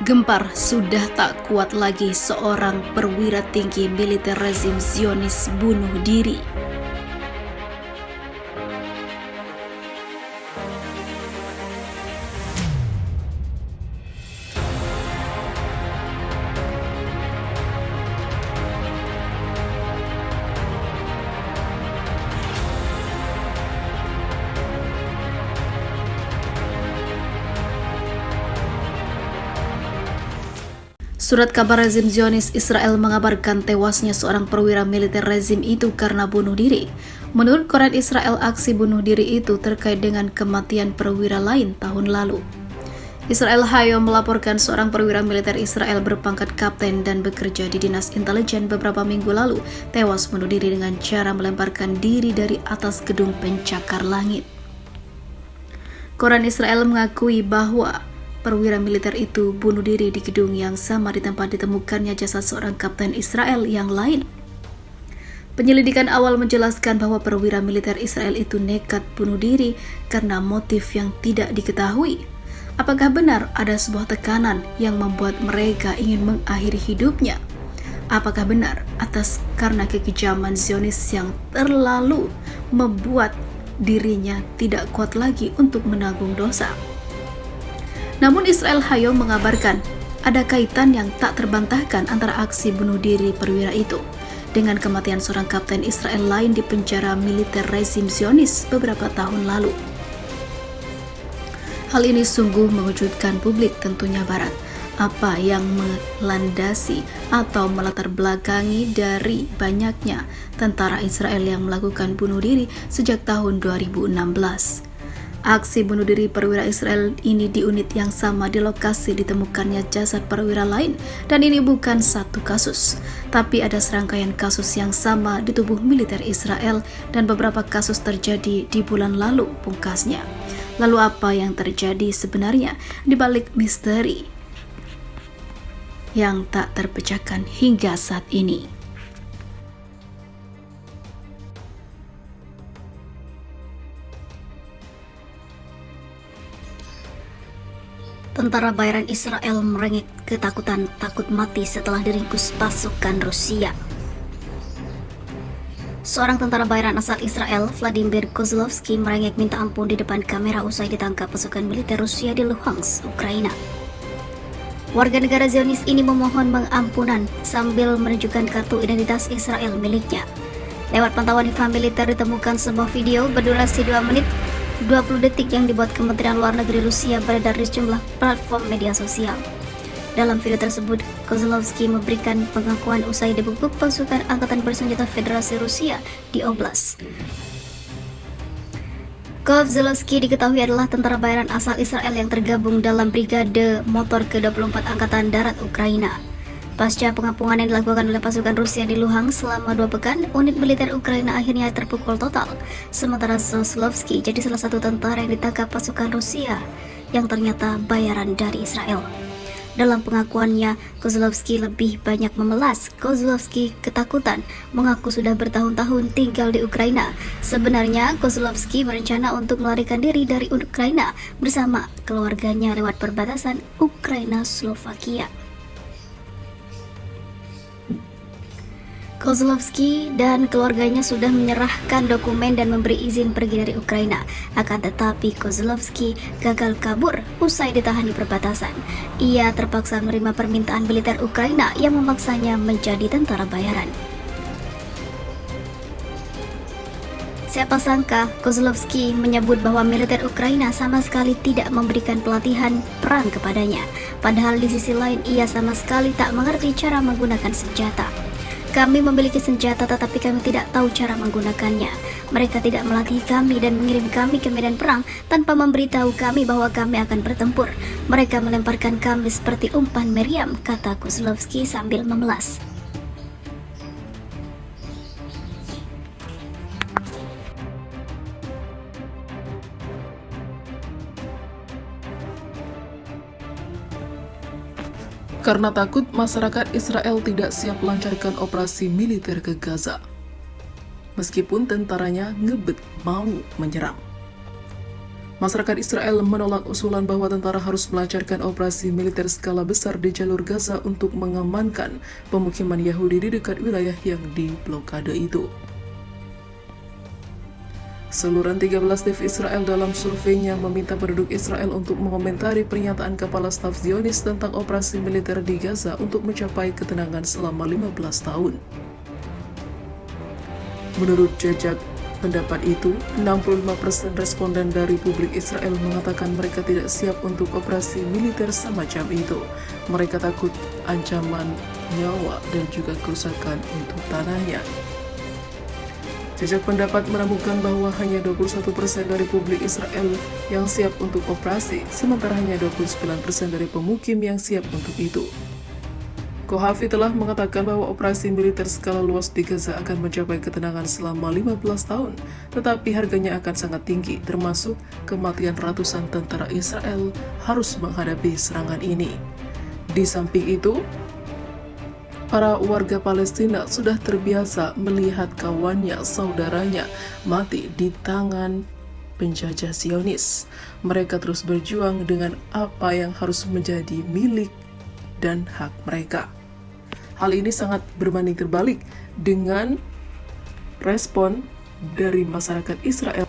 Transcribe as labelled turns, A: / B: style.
A: Gempar sudah tak kuat lagi seorang perwira tinggi militer rezim Zionis bunuh diri. Surat kabar rezim Zionis Israel mengabarkan tewasnya seorang perwira militer rezim itu karena bunuh diri. Menurut koran Israel, aksi bunuh diri itu terkait dengan kematian perwira lain tahun lalu. Israel Hayom melaporkan seorang perwira militer Israel berpangkat kapten dan bekerja di dinas intelijen beberapa minggu lalu tewas bunuh diri dengan cara melemparkan diri dari atas gedung pencakar langit. Koran Israel mengakui bahwa perwira militer itu bunuh diri di gedung yang sama di tempat ditemukannya jasad seorang kapten Israel yang lain. Penyelidikan awal menjelaskan bahwa perwira militer Israel itu nekat bunuh diri karena motif yang tidak diketahui. Apakah benar ada sebuah tekanan yang membuat mereka ingin mengakhiri hidupnya? Apakah benar karena kekejaman Zionis yang terlalu membuat dirinya tidak kuat lagi untuk menanggung dosa? Namun Israel Hayom mengabarkan ada kaitan yang tak terbantahkan antara aksi bunuh diri perwira itu dengan kematian seorang kapten Israel lain di penjara militer rezim Zionis beberapa tahun lalu. Hal ini sungguh mengejutkan publik tentunya Barat. Apa yang melandasi atau melatar belakangi dari banyaknya tentara Israel yang melakukan bunuh diri sejak tahun 2016. Aksi bunuh diri perwira Israel ini di unit yang sama di lokasi ditemukannya jasad perwira lain, dan ini bukan satu kasus, tapi ada serangkaian kasus yang sama di tubuh militer Israel dan beberapa kasus terjadi di bulan lalu pungkasnya. Lalu apa yang terjadi sebenarnya di balik misteri yang tak terpecahkan hingga saat ini? Tentara bayaran Israel merengek ketakutan takut mati setelah diringkus pasukan Rusia. Seorang tentara bayaran asal Israel, Vladimir Kozlovsky, merengek minta ampun di depan kamera usai ditangkap pasukan militer Rusia di Luhansk, Ukraina. Warga negara Zionis ini memohon pengampunan sambil menunjukkan kartu identitas Israel miliknya. Lewat pantauan info militer ditemukan sebuah video berdurasi 2 menit 20 detik yang dibuat Kementerian Luar Negeri Rusia beredar di sejumlah platform media sosial. Dalam video tersebut, Kozlovsky memberikan pengakuan usai dibekuk pasukan Angkatan Bersenjata Federasi Rusia di Oblast. Kozlovsky diketahui adalah tentara bayaran asal Israel yang tergabung dalam Brigade Motor ke-24 Angkatan Darat Ukraina. Pasca pengapungan yang dilakukan oleh pasukan Rusia di Luhansk selama 2 pekan, unit militer Ukraina akhirnya terpukul total. Sementara Kozlovsky jadi salah satu tentara yang ditangkap pasukan Rusia yang ternyata bayaran dari Israel. Dalam pengakuannya, Kozlovsky lebih banyak memelas. Kozlovsky ketakutan, mengaku sudah bertahun-tahun tinggal di Ukraina. Sebenarnya, Kozlovsky berencana untuk melarikan diri dari Ukraina bersama keluarganya lewat perbatasan Ukraina-Slovakia. Kozlovsky dan keluarganya sudah menyerahkan dokumen dan memberi izin pergi dari Ukraina. Akan tetapi Kozlovsky gagal kabur usai ditahan di perbatasan. Ia terpaksa menerima permintaan militer Ukraina yang memaksanya menjadi tentara bayaran. Siapa sangka Kozlovsky menyebut bahwa militer Ukraina sama sekali tidak memberikan pelatihan perang kepadanya. Padahal di sisi lain ia sama sekali tak mengerti cara menggunakan senjata. Kami memiliki senjata tetapi kami tidak tahu cara menggunakannya. Mereka tidak melatih kami dan mengirim kami ke medan perang tanpa memberitahu kami bahwa kami akan bertempur. Mereka melemparkan kami seperti umpan meriam, kata Kozlovsky sambil memelas.
B: Karena takut masyarakat Israel tidak siap melancarkan operasi militer ke Gaza. Meskipun tentaranya ngebet mau menyerang. Masyarakat Israel menolak usulan bahwa tentara harus melancarkan operasi militer skala besar di jalur Gaza untuk mengamankan pemukiman Yahudi di dekat wilayah yang diblokade itu. Seluruh 13 TV Israel dalam surveinya meminta penduduk Israel untuk mengomentari pernyataan Kepala Staf Zionis tentang operasi militer di Gaza untuk mencapai ketenangan selama 15 tahun. Menurut jejak pendapat itu, 65% responden dari publik Israel mengatakan mereka tidak siap untuk operasi militer semacam itu. Mereka takut ancaman nyawa dan juga kerusakan untuk tanahnya. Jejak pendapat menemukan bahwa hanya 21% dari publik Israel yang siap untuk operasi, sementara hanya 29% dari pemukim yang siap untuk itu. Kohafi telah mengatakan bahwa operasi militer skala luas di Gaza akan mencapai ketenangan selama 15 tahun, tetapi harganya akan sangat tinggi, termasuk kematian ratusan tentara Israel harus menghadapi serangan ini. Di samping itu, para warga Palestina sudah terbiasa melihat kawannya, saudaranya, mati di tangan penjajah Zionis. Mereka terus berjuang dengan apa yang harus menjadi milik dan hak mereka. Hal ini sangat berbanding terbalik dengan respon dari masyarakat Israel